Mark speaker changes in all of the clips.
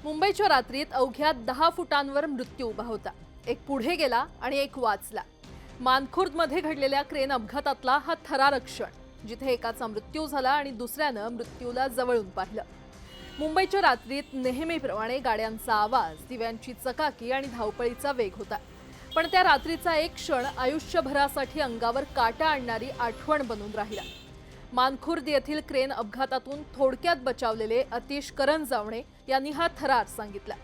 Speaker 1: मुंबईच्या रात्रीत अवघ्या 10 फुटांवर मृत्यू उभा होता। एक पुढे गेला आणि एक वाचला। मानखुर्दमध्ये घडलेल्या क्रेन अपघातातला हा थरारक क्षण, जिथे एकाचा मृत्यू झाला आणि दुसऱ्यानं मृत्यूला जवळून पाहिलं। मुंबईच्या रात्रीत नेहमीप्रमाणे गाड्यांचा आवाज, दिव्यांची चकाकी आणि धावपळीचा वेग होता। पण त्या रात्रीचा एक क्षण आयुष्यभरासाठी अंगावर काटा आणणारी आठवण बनून राहिला। मानखुर्द येथील क्रेन अपघातातून थोडक्यात बचावलेले अतिश करंजावणे यांनी हा थरार सांगितला।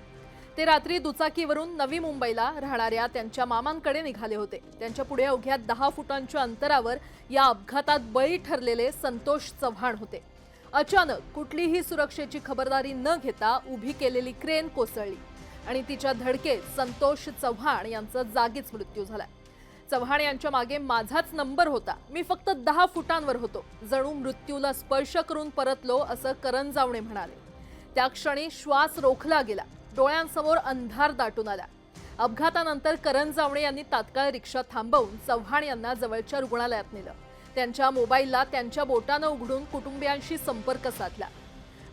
Speaker 1: ते रात्री दुचाकीवरून नवी मुंबईला राहणाऱ्या त्यांच्या मामांकडे निघाले होते। त्यांच्या पुढे अवघ्या 10 फुटांच्या अंतरावर या अपघातात बळी ठरलेले संतोष चव्हाण होते। अचानक कुठलीही सुरक्षेची खबरदारी न घेता उभी केलेली क्रेन कोसळली आणि तिच्या धडकेत संतोष चव्हाण यांचा जागीच मृत्यू झाला। चव्हाण यांच्या मागे माझाच नंबर होता, मी फक्त 10 फुटांवर होतो, जणू मृत्यूला स्पर्श करून परतलो असं करंजावणे म्हणाले। त्या क्षणी श्वास रोखला गेला, डोळ्यांसमोर अंधार दाटून आला। अपघातानंतर करंजावणे यांनी तात्काळ रिक्षा थांबवून चव्हाण यांना जवळच्या रुग्णालयात नेलं। त्यांच्या मोबाईलला त्यांच्या बोटानं उघडून कुटुंबियांशी संपर्क साधला।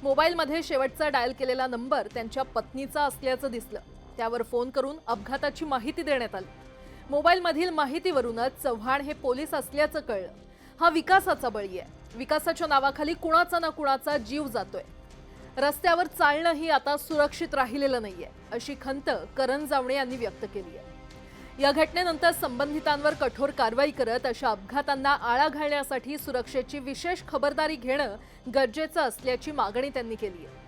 Speaker 1: मोबाईलमध्ये शेवटचा डायल केलेला नंबर त्यांच्या पत्नीचा असल्याचं दिसलं। त्यावर फोन करून अपघाताची माहिती देण्यात आली। मोबाईलमधील माहितीवरूनच चव्हाण हे पोलीस असल्याचं कळलं। हा विकासाचा बळी आहे। विकासाच्या नावाखाली कुणाचा ना कुणाचा जीव जातोय। रस्त्यावर चालणंही आता सुरक्षित राहिलेलं नाहीये, अशी खंत करंजावणे यांनी व्यक्त केली आहे। या घटनेनंतर संबंधितांवर कठोर कारवाई करत अशा अपघातांना आळा घालण्यासाठी सुरक्षेची विशेष खबरदारी घेणं गरजेचं असल्याची मागणी त्यांनी केली आहे।